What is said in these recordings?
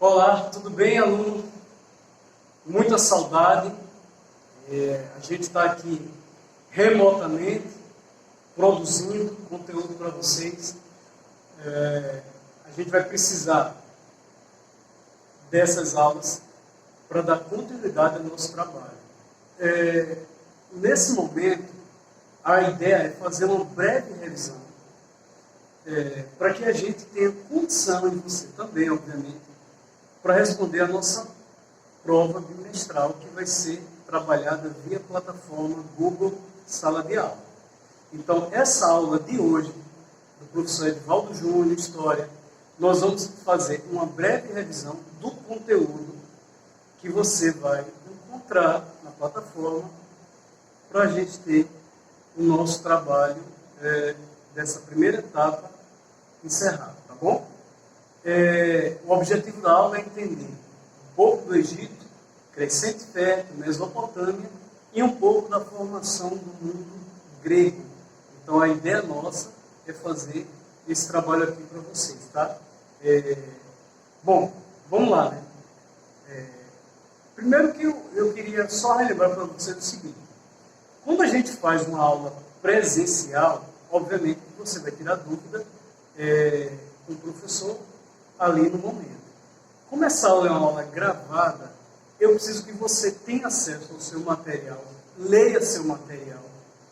Olá, tudo bem, aluno? Muita saudade. A gente está aqui remotamente produzindo conteúdo para vocês. A gente vai precisar dessas aulas para dar continuidade ao nosso trabalho. Nesse momento, a ideia é fazer uma breve revisão para que a gente tenha condição, e você também, obviamente, para responder a nossa prova bimestral, que vai ser trabalhada via plataforma Google Sala de Aula. Então, essa aula de hoje, do professor Edvaldo Júnior, História, nós vamos fazer uma breve revisão do conteúdo que você vai encontrar na plataforma para a gente ter o nosso trabalho dessa primeira etapa encerrado, tá bom? O objetivo da aula é entender um pouco do Egito, Crescente Fértil, Mesopotâmia e um pouco da formação do mundo grego. Então, a ideia nossa é fazer esse trabalho aqui para vocês, tá? Bom, vamos lá, né? Primeiro que eu queria só relembrar para vocês o seguinte. Quando a gente faz uma aula presencial, obviamente você vai tirar dúvida com o professor ali no momento. Como essa aula é uma aula gravada, eu preciso que você tenha acesso ao seu material, leia seu material,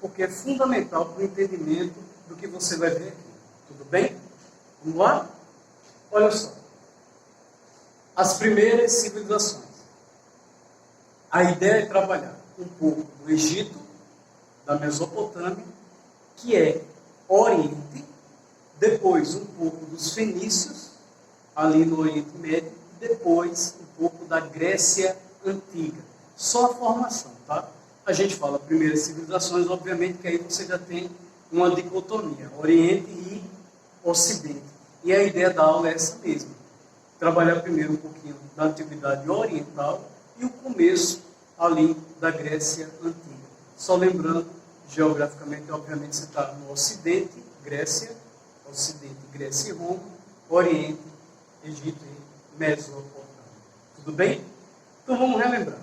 porque é fundamental para o entendimento do que você vai ver aqui. Tudo bem? Vamos lá? Olha só. As primeiras civilizações. A ideia é trabalhar um pouco do Egito, da Mesopotâmia, que é Oriente, depois um pouco dos fenícios, ali no Oriente Médio, e depois um pouco da Grécia Antiga. Só a formação, tá? A gente fala primeiras civilizações, obviamente que aí você já tem uma dicotomia, Oriente e Ocidente. E a ideia da aula é essa mesma. Trabalhar primeiro um pouquinho da Antiguidade Oriental e o começo ali da Grécia Antiga. Só lembrando, geograficamente, obviamente, você está no Ocidente, Grécia e Roma, Oriente, Egito e Mesopotâmia. Tudo bem? Então vamos relembrar.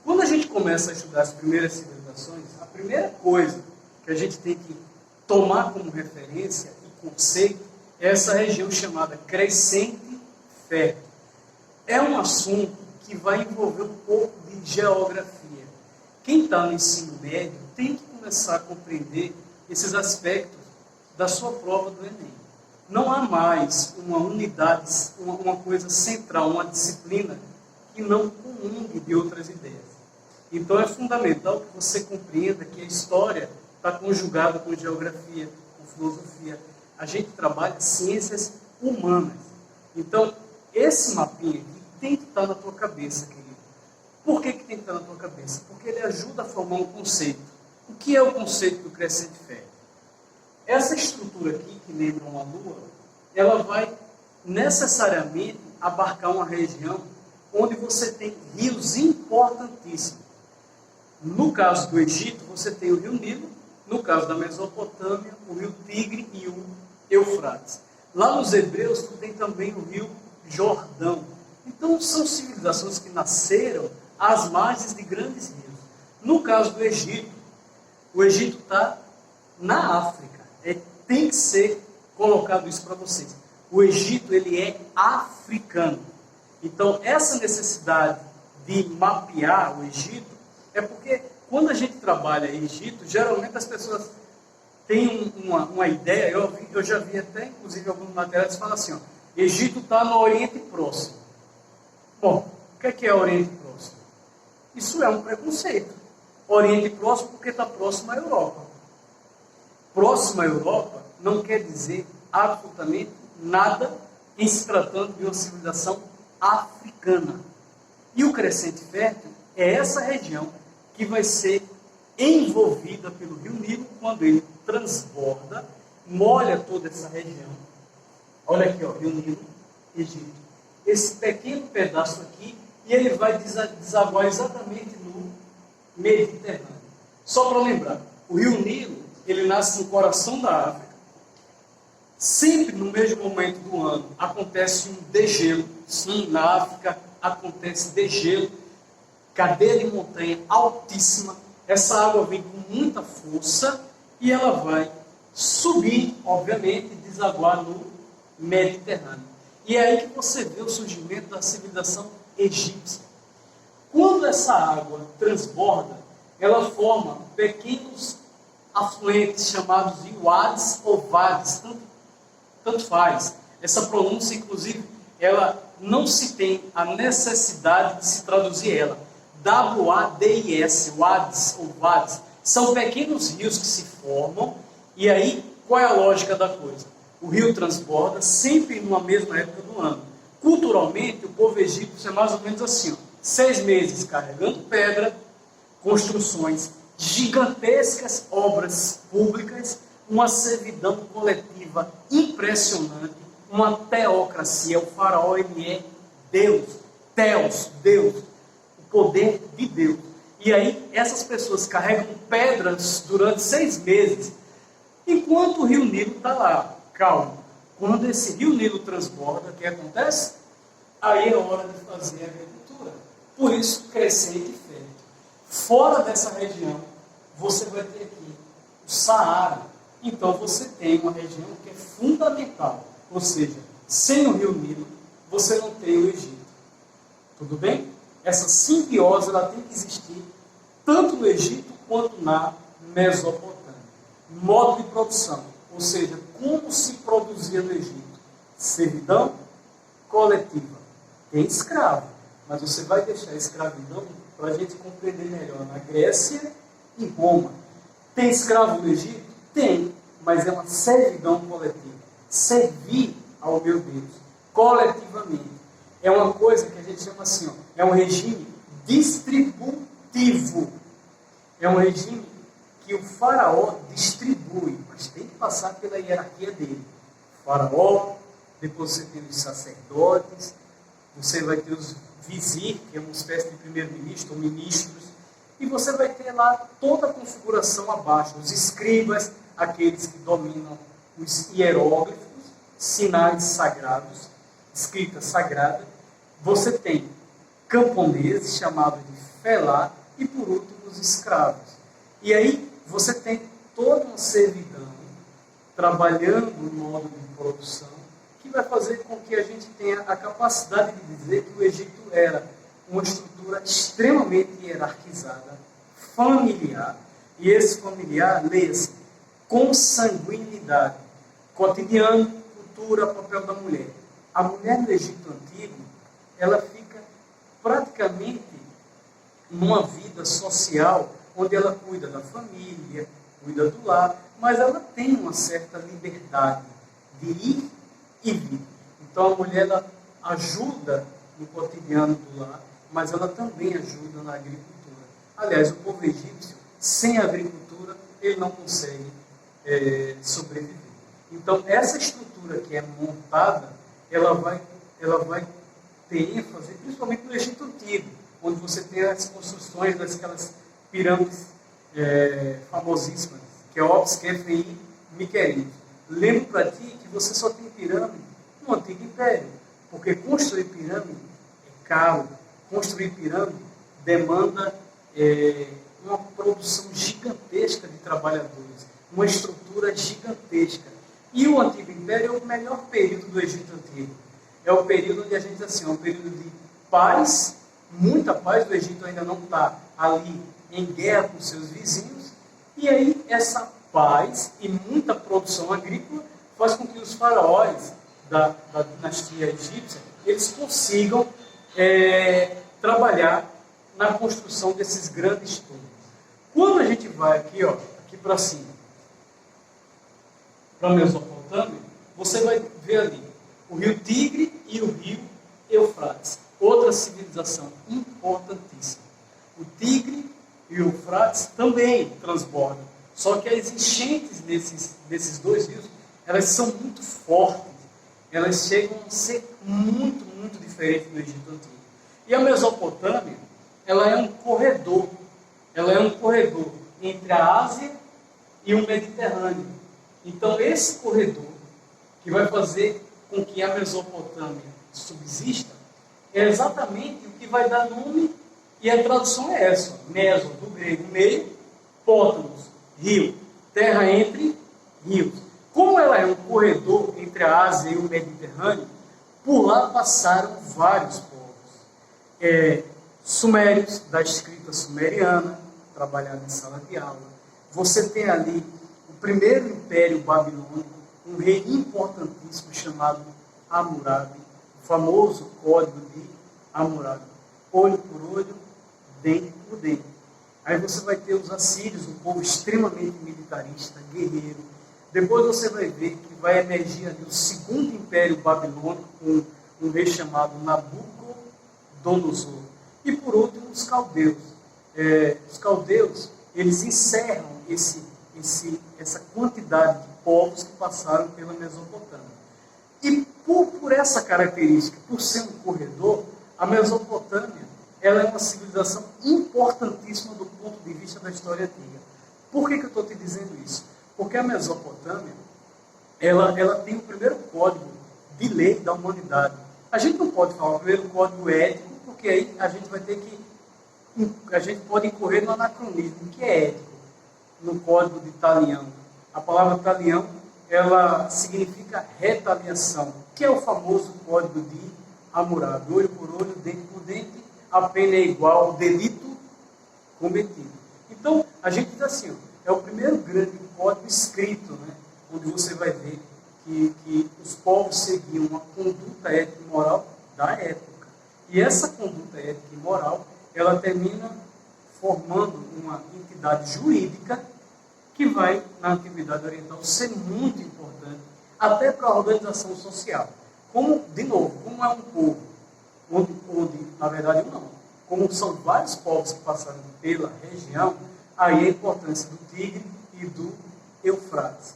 Quando a gente começa a estudar as primeiras civilizações, a primeira coisa que a gente tem que tomar como referência e conceito é essa região chamada Crescente Fértil. É um assunto que vai envolver um pouco de geografia. Quem está no ensino médio tem que começar a compreender esses aspectos da sua prova do Enem. Não há mais uma unidade, uma coisa central, uma disciplina que não comungue de outras ideias. Então é fundamental que você compreenda que a história está conjugada com geografia, com filosofia. A gente trabalha ciências humanas. Então, esse mapinha aqui tem que estar na tua cabeça, querido. Por que tem que estar na tua cabeça? Porque ele ajuda a formar um conceito. O que é o conceito do Crescente Fértil? Essa estrutura aqui, que lembra uma lua, ela vai necessariamente abarcar uma região onde você tem rios importantíssimos. No caso do Egito, você tem o rio Nilo. No caso da Mesopotâmia, o rio Tigre e o Eufrates. Lá nos Hebreus, tu tem também o rio Jordão. Então, são civilizações que nasceram às margens de grandes rios. No caso do Egito, o Egito está na África. Tem que ser colocado isso para vocês. O Egito, ele é africano. Então, essa necessidade de mapear o Egito é porque, quando a gente trabalha em Egito, geralmente as pessoas têm uma ideia, eu já vi até, inclusive, alguns materiais que falam assim, ó, Egito está no Oriente Próximo. Bom, o que é Oriente Próximo? Isso é um preconceito. Oriente Próximo porque está próximo à Europa. Próximo à Europa não quer dizer absolutamente nada em se tratando de uma civilização africana. E o Crescente Fértil é essa região que vai ser envolvida pelo rio Nilo quando ele transborda, molha toda essa região. Olha aqui, ó, rio Nilo, Egito. Esse pequeno pedaço aqui, e ele vai desaguar exatamente no Mediterrâneo. Só para lembrar, o rio Nilo, ele nasce no coração da África, Sempre no mesmo momento do ano acontece um degelo. Sim, na África acontece degelo, cadeia de montanha altíssima. Essa água vem com muita força e ela vai subir, obviamente, e desaguar no Mediterrâneo. E é aí que você vê o surgimento da civilização egípcia. Quando essa água transborda, ela forma pequenos afluentes chamados de wades ou vades, tanto faz. Essa pronúncia, inclusive, ela não se tem a necessidade de se traduzir ela. W-A-D-I-S, wades ou vades, são pequenos rios que se formam. E aí, qual é a lógica da coisa? O rio transborda sempre numa mesma época do ano. Culturalmente, o povo egípcio é mais ou menos assim, ó, 6 meses carregando pedra, construções gigantescas, obras públicas, uma servidão coletiva impressionante, uma teocracia. O faraó, ele é Deus, Theos, Deus, o poder de Deus. E aí, essas pessoas carregam pedras durante 6 meses, enquanto o rio Nilo está lá, calmo. Quando esse rio Nilo transborda, o que acontece? Aí é hora de fazer a agricultura. Por isso, crescente e fértil. Fora dessa região, você vai ter aqui o Saara. Então, você tem uma região que é fundamental. Ou seja, sem o rio Nilo, você não tem o Egito. Tudo bem? Essa simbiose ela tem que existir tanto no Egito quanto na Mesopotâmia. Modo de produção, ou seja, como se produzia no Egito? Servidão coletiva. Tem escravo, mas você vai deixar a escravidão para a gente compreender melhor na Grécia e Roma. Tem escravo no Egito? Tem, mas é uma servidão coletiva. Servir ao meu Deus, coletivamente. É uma coisa que a gente chama assim, ó, é um regime distributivo. É um regime que o faraó distribui, mas tem que passar pela hierarquia dele. O faraó, depois você tem os sacerdotes, você vai ter os vizir, que é uma espécie de primeiro-ministro ou ministros, e você vai ter lá toda a configuração abaixo, os escribas, aqueles que dominam os hieróglifos, sinais sagrados, escrita sagrada. Você tem camponeses, chamados de felá, e por último os escravos. E aí você tem toda uma servidão trabalhando no modo de produção que vai fazer com que a gente tenha a capacidade de dizer que o Egito era uma estrutura extremamente hierarquizada, familiar. E esse familiar, leia-se, consanguinidade, cotidiano, cultura, papel da mulher. A mulher no Egito Antigo, ela fica praticamente numa vida social onde ela cuida da família, cuida do lar, mas ela tem uma certa liberdade de ir e vir. Então a mulher ela ajuda no cotidiano do lar, mas ela também ajuda na agricultura. Aliás, o povo egípcio, sem agricultura, ele não consegue sobreviver. Então essa estrutura que é montada, ela vai ter ênfase, principalmente no Egito Antigo, onde você tem as construções daquelas pirâmides famosíssimas, Queops, Kefren e Miquerinos. Lembro para ti que você só tem pirâmide no Antigo Império, porque construir pirâmide é caro, construir pirâmide demanda uma produção gigantesca de trabalhadores, uma estrutura gigantesca. E o Antigo Império é o melhor período do Egito Antigo. É o período onde a gente diz assim, é um período de paz, muita paz. O Egito ainda não está ali em guerra com seus vizinhos, e aí essa paz e muita produção agrícola faz com que os faraós da dinastia egípcia, eles consigam trabalhar na construção desses grandes túmulos. Quando a gente vai aqui, ó, aqui para cima, para a Mesopotâmia, você vai ver ali o rio Tigre e o rio Eufrates. Outra civilização importantíssima. O Tigre e o Eufrates também transbordam. Só que as enchentes desses dois rios, elas são muito fortes. Elas chegam a ser muito, muito diferentes do Egito Antigo. E a Mesopotâmia, ela é um corredor. Ela é um corredor entre a Ásia e o Mediterrâneo. Então, esse corredor, que vai fazer com que a Mesopotâmia subsista, é exatamente o que vai dar nome, e a tradução é essa: meso, do grego meio, pótamos, rio, terra entre rios. Como ela é um corredor entre a Ásia e o Mediterrâneo, por lá passaram vários povos. Sumérios, da escrita sumeriana, trabalhado em sala de aula. Você tem ali o primeiro império babilônico, um rei importantíssimo chamado Hammurabi, o famoso código de Hammurabi: olho por olho, dente por dente. Aí você vai ter os assírios, um povo extremamente militarista, guerreiro. Depois você vai ver que vai emergir ali o segundo império babilônico, com um rei chamado Nabucodonosor. E por último, os caldeus. Os caldeus, eles encerram essa quantidade de povos que passaram pela Mesopotâmia. E por essa característica, por ser um corredor, a Mesopotâmia ela é uma civilização importantíssima do ponto de vista da história antiga. Por que eu estou te dizendo isso? Porque a Mesopotâmia ela tem o primeiro código de lei da humanidade. A gente não pode falar o primeiro código ético, porque aí a gente vai ter a gente pode incorrer no anacronismo. O que é ético? No código de Talião. A palavra Talião, ela significa retaliação, que é o famoso código de Hammurabi: olho por olho, dente por dente, a pena é igual ao delito cometido. Então, a gente diz assim, é o primeiro grande código escrito, né, onde você vai ver que os povos seguiam uma conduta ética e moral da época. E essa conduta ética e moral, ela termina formando uma entidade jurídica que vai, na Antiguidade Oriental, ser muito importante, até para a organização social. Como, de novo, como é um povo, onde na verdade não, como são vários povos que passaram pela região, aí a importância do Tigre e do Eufrates.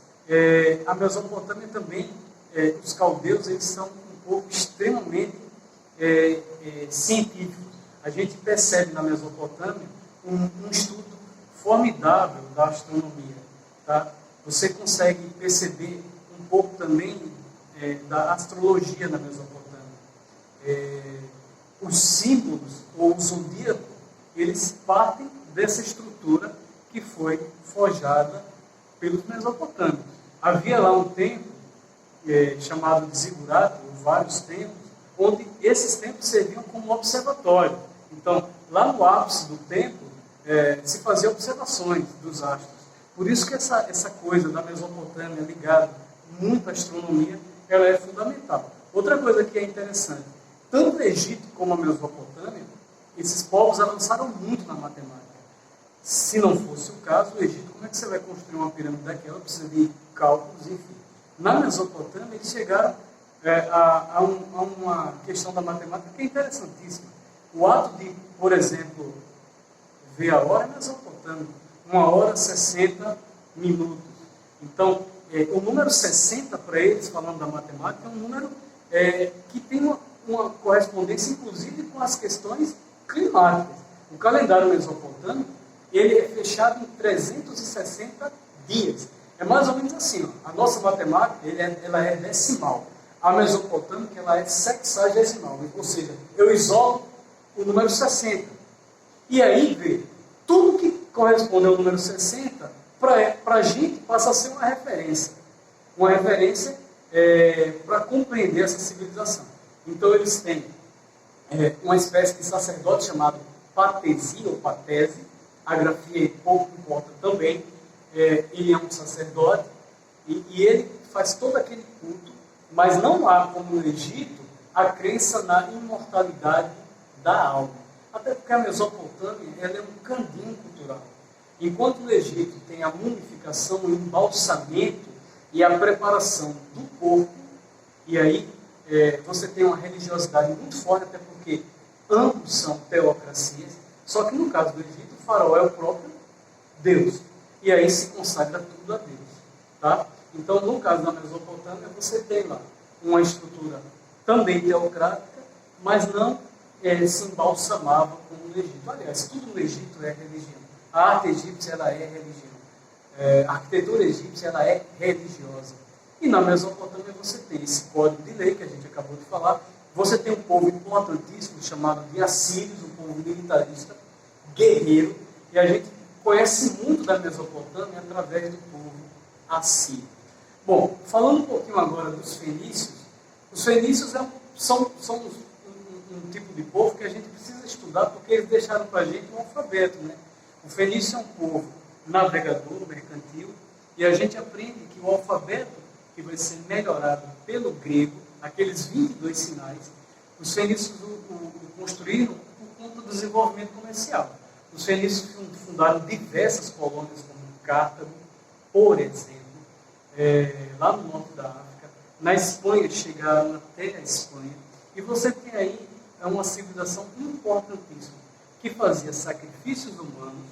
A Mesopotâmia também, os caldeus, eles são um povo extremamente científico. A gente percebe na Mesopotâmia um estudo formidável da astronomia. Tá? Você consegue perceber um pouco também da astrologia na Mesopotâmia. Os símbolos, ou o zodíaco, eles partem dessa estrutura que foi forjada pelos mesopotâmicos. Havia lá um templo chamado de Zigurate, ou vários templos, onde esses templos serviam como observatório. Então, lá no ápice do templo, se fazia observações dos astros. Por isso que essa coisa da Mesopotâmia ligada muito à astronomia, ela é fundamental. Outra coisa que é interessante, tanto o Egito como a Mesopotâmia, esses povos avançaram muito na matemática. Se não fosse o caso, o Egito, como é que você vai construir uma pirâmide daquela? Precisa de cálculos, enfim. Na Mesopotâmia, eles chegaram a uma questão da matemática que é interessantíssima. O ato de, por exemplo, ver a hora é mesopotâmico. 1h 60 minutos. Então, o número 60 para eles, falando da matemática, é um número que tem uma correspondência, inclusive, com as questões climáticas. O calendário mesopotâmico, ele é fechado em 360 dias. É mais ou menos assim, ó. A nossa matemática, ela é decimal. A mesopotâmica, ela é sexagesimal. Ou seja, eu isolo o número 60. E aí, vê, tudo que corresponde ao número 60, para a gente, passa a ser uma referência. Uma referência para compreender essa civilização. Então, eles têm uma espécie de sacerdote chamado patesia ou patese. A grafia pouco importa também. Ele é um sacerdote e ele faz todo aquele culto, mas não há, como no Egito, a crença na imortalidade da alma. Até porque a Mesopotâmia ela é um cantinho cultural. Enquanto no Egito tem a mumificação, o embalsamento e a preparação do corpo, e aí você tem uma religiosidade muito forte, até porque ambos são teocracias, só que no caso do Egito, o faraó é o próprio Deus. E aí se consagra tudo a Deus. Tá? Então, no caso da Mesopotâmia, você tem lá uma estrutura também teocrática, mas não se embalsamava como no Egito. Aliás, tudo no Egito é religião. A arte egípcia ela é religião. A arquitetura egípcia ela é religiosa. E na Mesopotâmia você tem esse código de lei que a gente acabou de falar. Você tem um povo importantíssimo chamado de assírios, um povo militarista, guerreiro, e a gente conhece muito da Mesopotâmia através do povo assírio. Bom, falando um pouquinho agora dos fenícios, os fenícios são um tipo de povo que a gente precisa estudar porque eles deixaram para a gente um alfabeto, né? O fenício é um povo navegador, mercantil, e a gente aprende que o alfabeto que vai ser melhorado pelo grego, aqueles 22 sinais, os fenícios o construíram por conta do desenvolvimento comercial. Os fenícios fundaram diversas colônias, como Cartago, por exemplo, lá no norte da África. Na Espanha, chegaram até a Espanha. E você tem aí uma civilização importantíssima, que fazia sacrifícios humanos,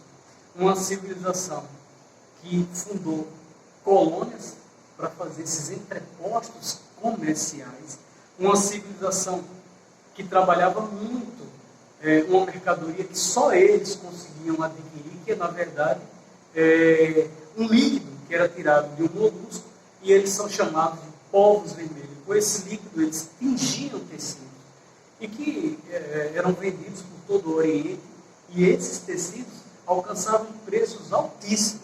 uma civilização que fundou colônias para fazer esses entrepostos comerciais, uma civilização que trabalhava muito uma mercadoria que só eles conseguiam adquirir, que é, na verdade, um líquido que era tirado de um molusco, e eles são chamados de povos vermelhos. Com esse líquido, eles tingiam tecidos, e que eram vendidos por todo o Oriente, e esses tecidos alcançavam preços altíssimos,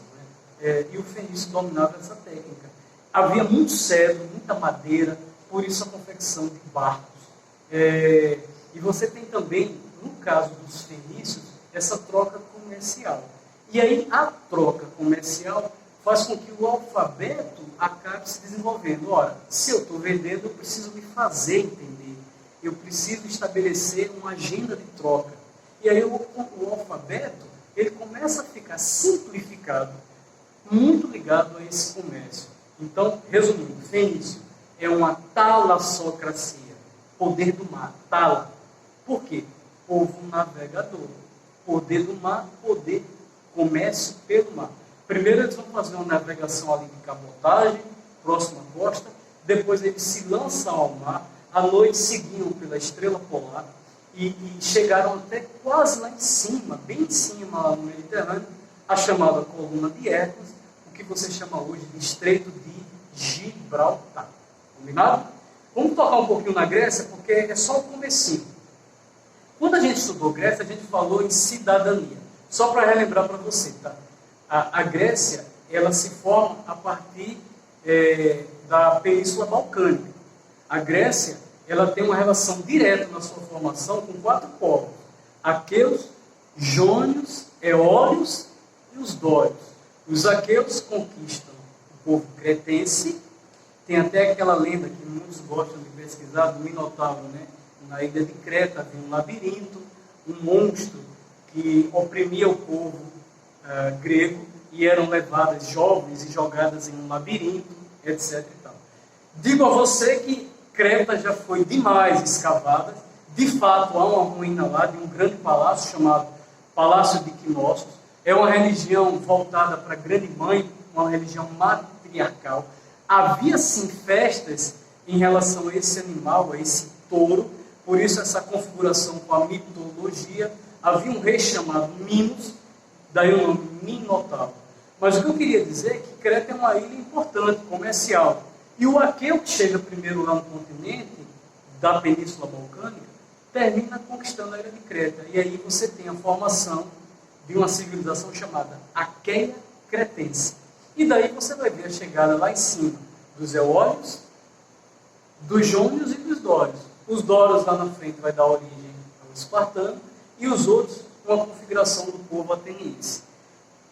né? E o fenício dominava essa técnica. Havia muito cedro, muita madeira, por isso a confecção de barcos. E você tem também, no caso dos fenícios, essa troca comercial. E aí a troca comercial faz com que o alfabeto acabe se desenvolvendo. Ora, se eu estou vendendo, eu preciso me fazer entender. Eu preciso estabelecer uma agenda de troca. E aí o alfabeto, ele começa a ficar simplificado, muito ligado a esse comércio. Então, resumindo, fenício é uma talassocracia, poder do mar, tala. Por quê? Povo navegador. Poder do mar, poder, comércio pelo mar. Primeiro eles vão fazer uma navegação ali de cabotagem, próxima à costa, depois eles se lançam ao mar, à noite seguiam pela estrela polar e chegaram até quase lá em cima, bem em cima, lá no Mediterrâneo, a chamada coluna de Hércules, o que você chama hoje de Estreito de Gibraltar. Combinado? Vamos tocar um pouquinho na Grécia, porque é só o comecinho. Quando a gente estudou Grécia, a gente falou em cidadania. Só para relembrar para você, tá? A Grécia, ela se forma a partir da Península Balcânica. A Grécia, ela tem uma relação direta na sua formação com 4 povos: aqueus, jônios, eólios e os dórios. Os aqueus conquistam o povo cretense. Tem até aquela lenda que muitos gostam de pesquisar, do Minotauro, né? Na ilha de Creta havia um labirinto, um monstro que oprimia o povo grego, e eram levadas jovens e jogadas em um labirinto, etc. E tal. Digo a você que Creta já foi demais escavada. De fato, há uma ruína lá de um grande palácio chamado Palácio de Knossos. É uma religião voltada para a grande mãe, uma religião matriarcal. Havia sim festas em relação a esse animal, a esse touro, por isso essa configuração com a mitologia. Havia um rei chamado Minos, daí o nome Minotauro. Mas o que eu queria dizer é que Creta é uma ilha importante, comercial. E o aqueu que chega primeiro lá no continente, da Península Balcânica, termina conquistando a ilha de Creta. E aí você tem a formação de uma civilização chamada Aqueia Cretense. E daí você vai ver a chegada lá em cima dos eólios, dos jônios e dos dórios. Os dórios lá na frente vai dar origem ao espartano, e os outros uma configuração do povo ateniense.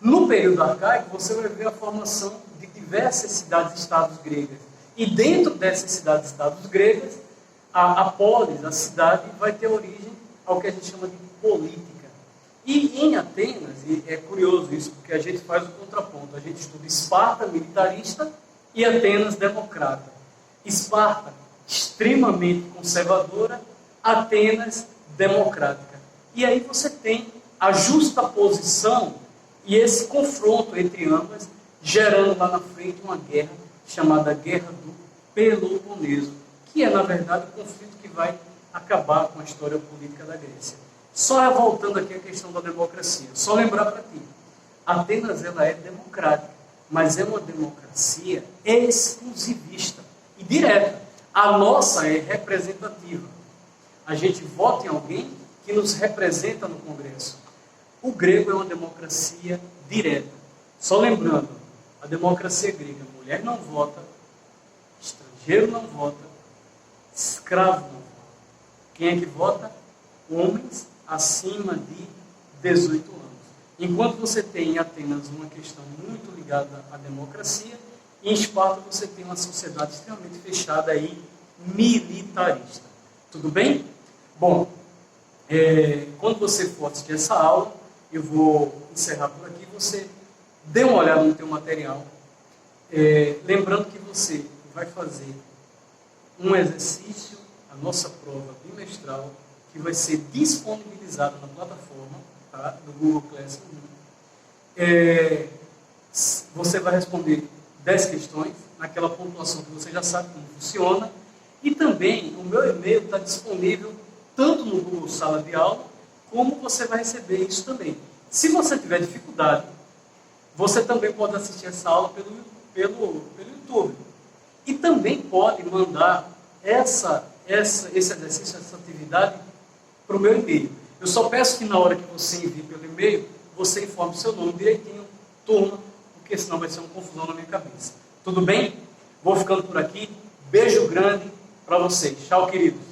No período arcaico, você vai ver a formação de diversas cidades-estados gregas. E dentro dessas cidades-estados gregas, a polis, a cidade, vai ter origem ao que a gente chama de política. E em Atenas, e é curioso isso, porque a gente faz o contraponto. A gente estuda Esparta, militarista, e Atenas, democrata. Esparta, extremamente conservadora, Atenas, democrática. E aí você tem a justaposição e esse confronto entre ambas, gerando lá na frente uma guerra chamada Guerra do Peloponeso, que é, na verdade, o conflito que vai acabar com a história política da Grécia. Só voltando aqui à questão da democracia, só lembrar para ti, Atenas ela é democrática, mas é uma democracia exclusivista e direta. A nossa é representativa. A gente vota em alguém que nos representa no Congresso. O grego é uma democracia direta. Só lembrando, a democracia grega, mulher não vota, estrangeiro não vota, escravo não vota. Quem é que vota? Homens acima de 18 anos. Enquanto você tem em Atenas uma questão muito ligada à democracia, em Esparta você tem uma sociedade extremamente fechada e militarista. Tudo bem? Bom, quando você for assistir essa aula, eu vou encerrar por aqui, você dê uma olhada no teu material, lembrando que você vai fazer um exercício, a nossa prova bimestral, que vai ser disponibilizada na plataforma, tá, do Google Classroom. Você vai responder 10 questões, naquela pontuação que você já sabe como funciona, e também o meu e-mail está disponível tanto no Google Sala de Aula, como você vai receber isso também. Se você tiver dificuldade, você também pode assistir essa aula pelo YouTube. E também pode mandar esse exercício, essa atividade, para o meu e-mail. Eu só peço que na hora que você envie pelo e-mail, você informe seu nome direitinho, turma, porque senão vai ser uma confusão na minha cabeça. Tudo bem? Vou ficando por aqui. Beijo grande para vocês. Tchau, queridos.